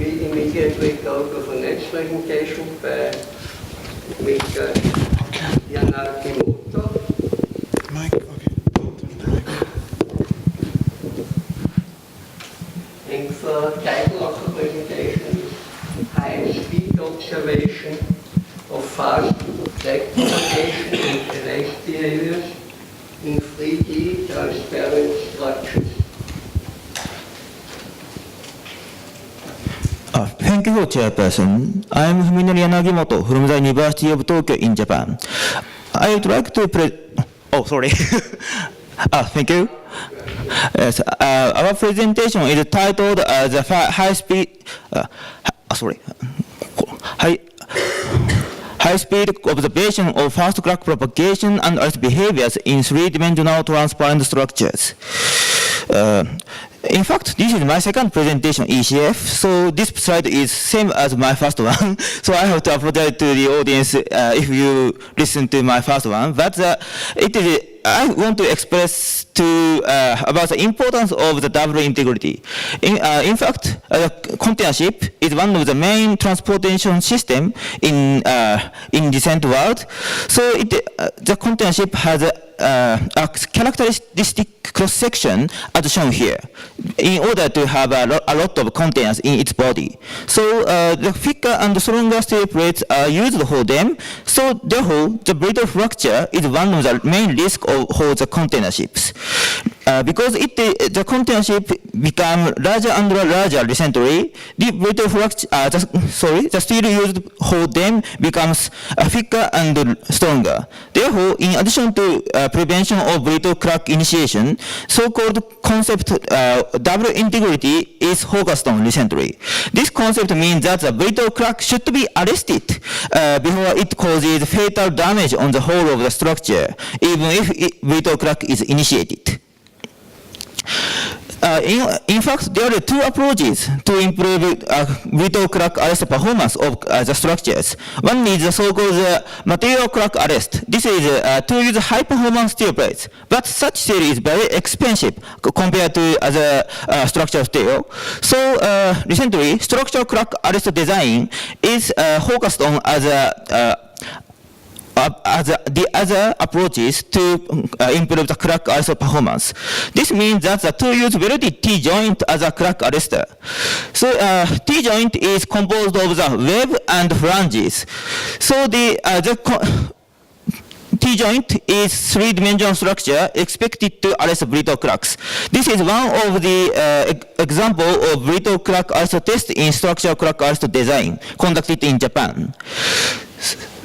we immediately go to the next presentation by Mr. Yanagimoto. Mike, okay. And the title of the presentation is High-Speed Observation of Fast Track Propagation and Erased Behaviors in 3D Transparent Structures. Thank you, Chairperson. I am Fuminori Yanagimoto from the University of Tokyo in Japan. I would like to thank you. Yes, our presentation is titled the high-speed observation of fast crack propagation and its behaviors in three-dimensional transparent structures. In fact, this is my second presentation ECF, so this slide is same as my first one. So I have to apologize to the audience if you listen to my first one. But I want to express about the importance of the double integrity. In fact, container ship is one of the main transportation system in recent world. So the container ship has a characteristic cross-section as shown here in order to have a lot of containers in its body. So the thicker and stronger steel plates are used for them. So therefore, the brittle fracture is one of the main risks for the container ships. Because the container ship become larger and larger recently, the brittle fracture, the steel used for them becomes thicker and stronger. Therefore, in addition to prevention of brittle crack initiation, so-called concept double integrity is focused on recently. This concept means that the brittle crack should be arrested before it causes fatal damage on the whole of the structure, even if brittle crack is initiated. In fact, there are two approaches to improve brittle crack arrest performance of the structures. One is the so-called material crack arrest. This is to use high-performance steel plates, but such steel is very expensive compared to other structural steel. So recently, structural crack arrest design is focused on the other approaches to improve the crack arrest performance. This means that the two use welded T-joint as a crack arrestor. So T-joint is composed of the web and flanges. So the T-joint is three-dimensional structure expected to arrest brittle cracks. This is one of the example of brittle crack arrest test in structural crack arrest design conducted in Japan.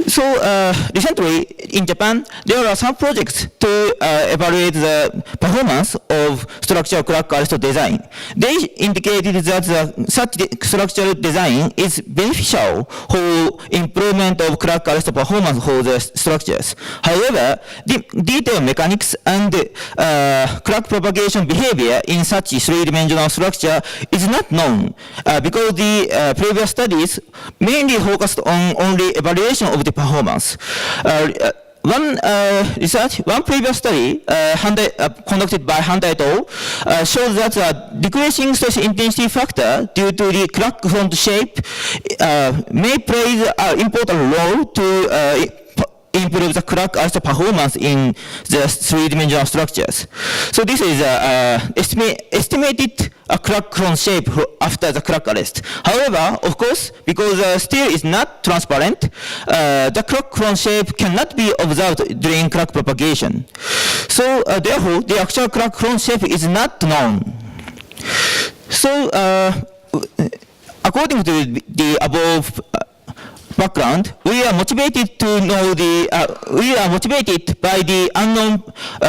So recently in Japan, there are some projects to evaluate the performance of structural crack arrest design. They indicated that such structural design is beneficial for improvement of crack arrest performance for the structures. However, the detailed mechanics and crack propagation behavior in such three-dimensional structure is not known because the previous studies mainly focused on only evaluation of the performance. One previous study conducted by Handa et al. Shows that the decreasing stress intensity factor due to the crack front shape may play an important role to improve the crack arrest performance in the three-dimensional structures. So this is estimated a crack front shape after the crack arrest. However, of course, because steel is not transparent, the crack front shape cannot be observed during crack propagation. So therefore, the actual crack front shape is not known. So according to the above background, we are motivated to know we are motivated by the unknown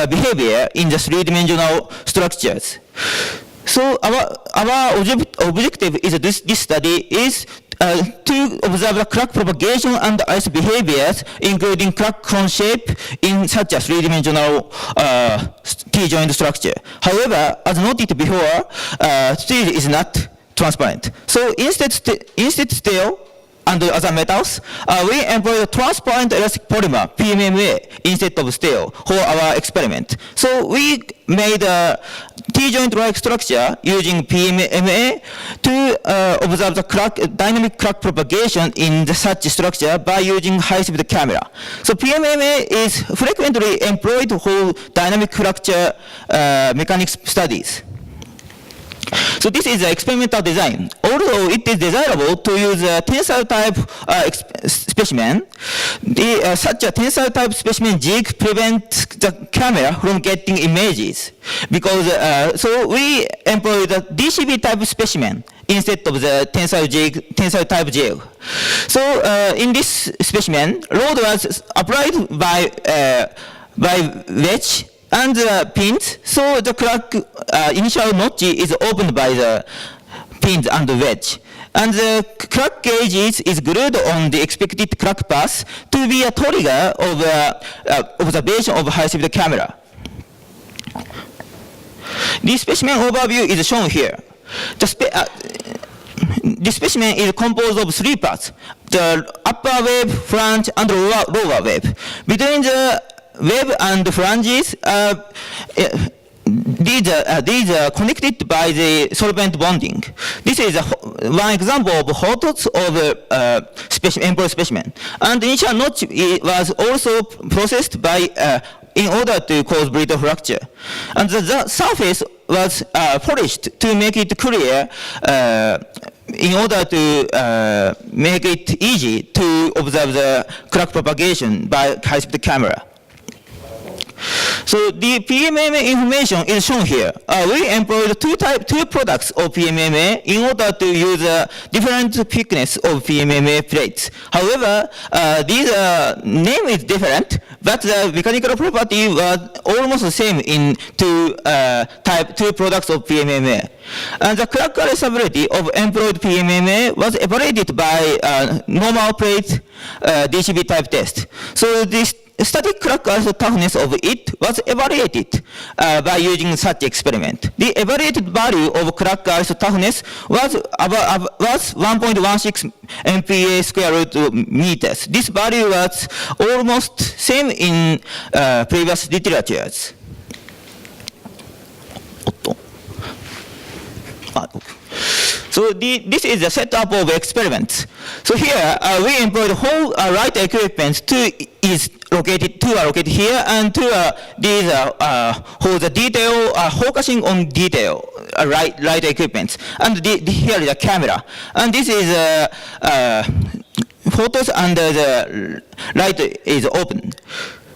behavior in the three-dimensional structures. So our objective is this study is to observe the crack propagation and its behaviors, including crack cone shape in such a three-dimensional T-joint structure. However, as noted before, steel is not transparent. So instead still, and other metals, we employed transparent elastic polymer, PMMA, instead of steel for our experiment. So we made a T-joint-like structure using PMMA to observe the dynamic crack propagation in such structure by using high-speed camera. So PMMA is frequently employed for dynamic fracture mechanics studies. So this is the experimental design. Although it is desirable to use a tensile type specimen, such a tensile type specimen jig prevents the camera from getting images. Because so we employ the DCB type specimen instead of the tensile type jig. So in this specimen, load was applied by wedge and pins, so the crack initial notch is opened by the pins and wedge. And the crack gauge is glued on the expected crack path to be a trigger of observation of high-speed camera. The specimen overview is shown here. The specimen is composed of three parts: the upper wave, flange, and lower wave. Between the web and flanges, these are connected by the solvent bonding. This is one example of photos of employed specimen. And the initial notch was also processed by in order to cause brittle fracture. And the surface was polished to make it clear in order to make it easy to observe the crack propagation by high-speed camera. So the PMMA information is shown here. We employed two products of PMMA in order to use different thickness of PMMA plates. However, these name is different, but the mechanical property was almost the same in two products of PMMA. And the crack arrestability of employed PMMA was evaluated by normal plate DCB type test. So this static crack arrest toughness of it was evaluated by using such experiment. The evaluated value of crack arrest toughness was 1.16 MPa square root meters. This value was almost same in previous literatures. So this is the setup of experiments. So here we employed whole light equipment. Two are located here, and two are these for the detail, focusing on detail light equipment. And here is a camera, and this is photos, and the light is open.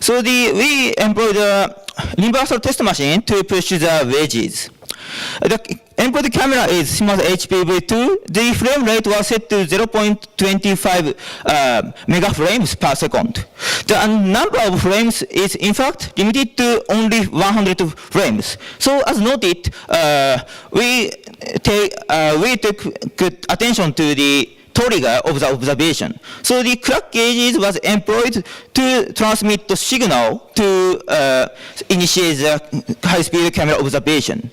So we employed a universal test machine to push the wedges. The employed camera is similar to HPV2. The frame rate was set to 0.25 megaframes per second. The number of frames is in fact limited to only 100 frames. So as noted, we took good attention to the trigger of the observation. So the crack gauges was employed to transmit the signal to initiate the high-speed camera observation.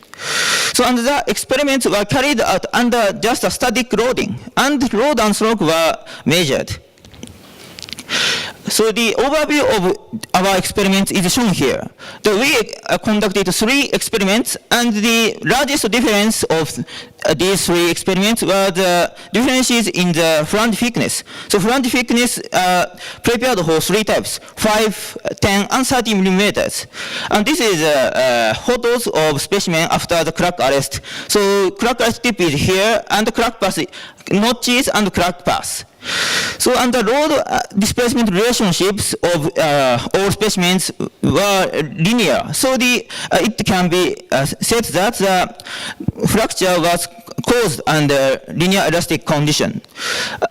So and the experiments were carried out under just a static loading, and load and slope were measured. So the overview of our experiments is shown here. We conducted 3 experiments, and the largest difference of these 3 experiments were the differences in the flange thickness. So flange thickness prepared for 3 types: 5, 10, and 30 millimeters. And this is photos of specimen after the crack arrest. So crack arrest tip is here, and the crack path notches and crack path. So under load displacement relationships of all specimens were linear. So it can be said that the fracture was caused under linear elastic condition.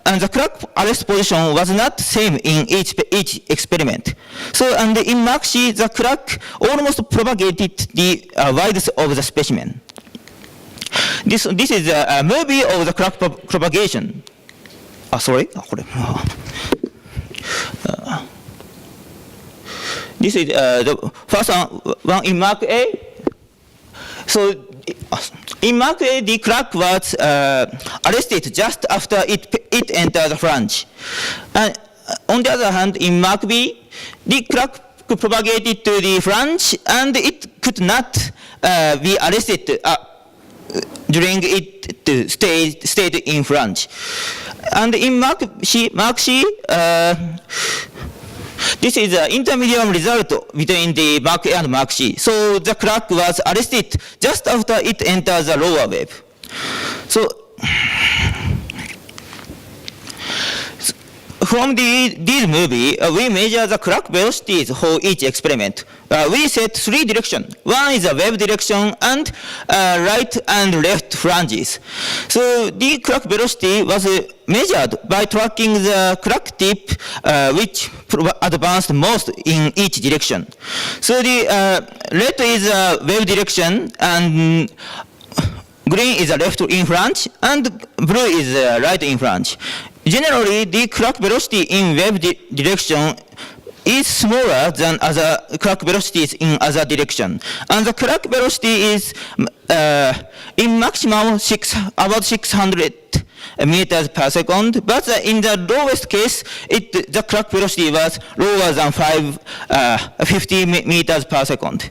And the crack arrest position was not same in each experiment. So and in Maxi, the crack almost propagated the width of the specimen. This is a movie of the crack propagation. Sorry. This is the first one in Mark A. So in Mark A, the crack was arrested just after it entered the flange. And on the other hand, in Mark B, the crack propagated to the flange, and it could not be arrested during it stayed in flange. And in Mark C, this is an intermediate result between the Mark A and Mark C. So the crack was arrested just after it enters the lower wave. So from this movie, we measure the crack velocities for each experiment. We set 3 directions. One is a wave direction and right and left flanges. So the crack velocity was measured by tracking the crack tip which advanced most in each direction. So the red is a wave direction and green is a left in flange and blue is a right in flange. Generally, the crack velocity in wave direction is smaller than other crack velocities in other direction. And the crack velocity is in maximum about 600 meters per second, but in the lowest case, the crack velocity was lower than 50 meters per second.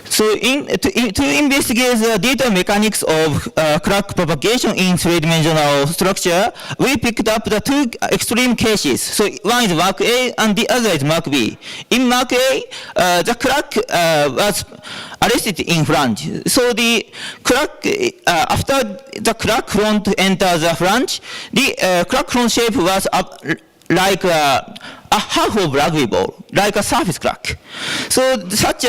So to investigate the data mechanics of crack propagation in three-dimensional structure, we picked up the 2 extreme cases. So one is Mark A and the other is Mark B. In Mark A, the crack was arrested in flange. So the crack, after the crack front enters the flange, the crack front shape was like a half of rugby ball, like a surface crack. So such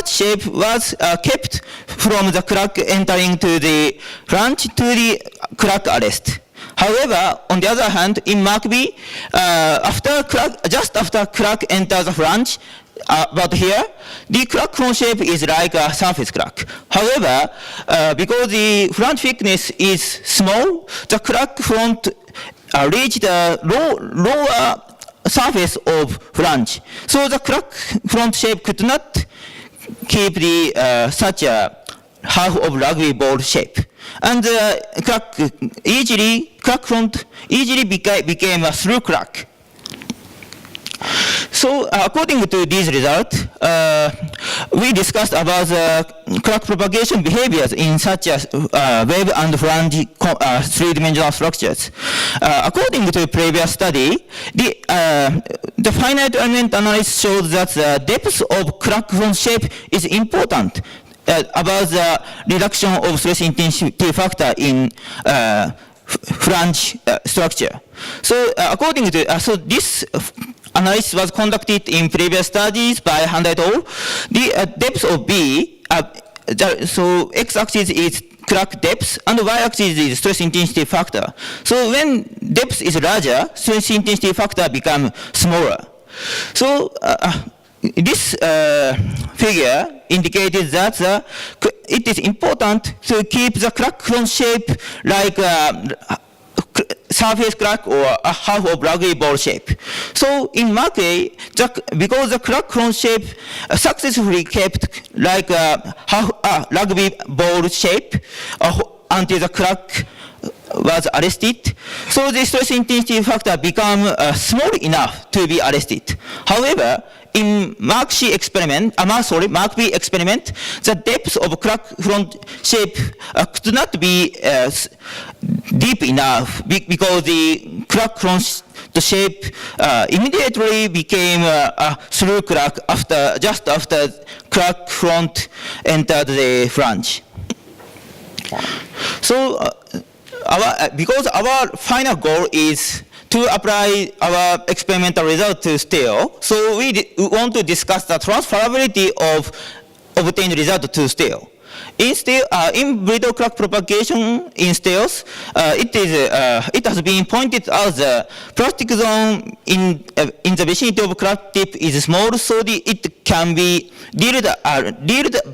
shape was kept from the crack entering to the flange to the crack arrest. However, on the other hand, in Mark B, just after crack enters the flange, but here, the crack front shape is like a surface crack. However, because the flange thickness is small, the crack front reach the lower surface of flange. So the crack front shape could not keep the such a half of rugby ball shape. And the crack front easily became a through crack. So according to these results, we discussed about the crack propagation behaviors in such as wave and flange three-dimensional structures. According to previous study, the finite element analysis shows that the depth of crack front shape is important about the reduction of stress intensity factor in flange structure. So according to this analysis was conducted in previous studies by Handa et al. The depth of B, so x-axis is crack depth and y-axis is stress intensity factor. So when depth is larger, stress intensity factor becomes smaller. So this figure indicated that it is important to keep the crack front shape like surface crack or a half of rugby ball shape. So in Mark A, because the crack front shape successfully kept like a rugby ball shape until the crack was arrested, so the stress intensity factor became small enough to be arrested. However, in Mark B experiment, the depth of crack front shape could not be deep enough because the crack front shape immediately became a through crack just after crack front entered the flange. So because our final goal is to apply our experimental result to steel, so we want to discuss the transferability of obtained result to steel. In brittle crack propagation in steels, it has been pointed out the plastic zone in the vicinity of crack tip is small, so it can be dealt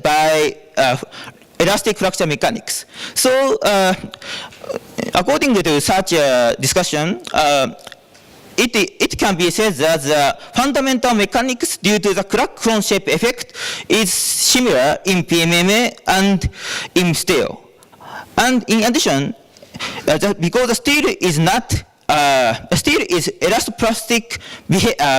by elastic fracture mechanics. So according to such a discussion, it can be said that the fundamental mechanics due to the crack clone shape effect is similar in PMMA and in steel. And in addition, because the steel is not steel is elastoplastic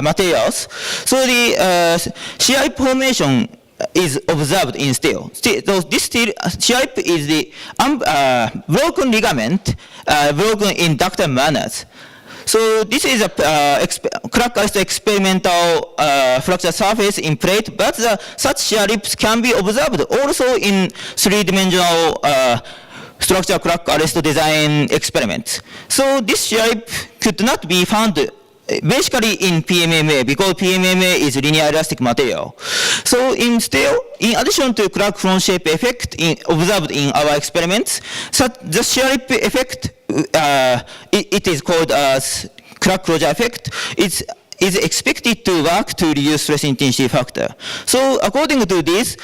materials, so the shear rip formation is observed in steel. So this steel shear rip is the broken ligament broken in ductile manners. So this is a crack-arrested experimental fracture surface in plate, but such shear rips can be observed also in three-dimensional structure crack arrest design experiments. So this shear rip could not be found basically in PMMA because PMMA is linear elastic material. So in steel, in addition to crack clone shape effect observed in our experiments, the shear rip effect, it is called as crack closure effect, is expected to work to reduce stress intensity factor. So according to this,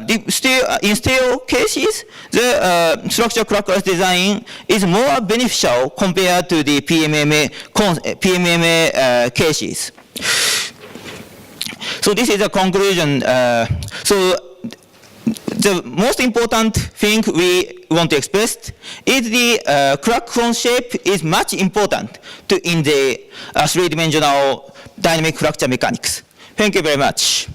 in steel cases, the structure crack arrest design is more beneficial compared to the PMMA cases. So this is a conclusion. So the most important thing we want to express is the crack clone shape is much important in the three-dimensional dynamic fracture mechanics. Thank you very much.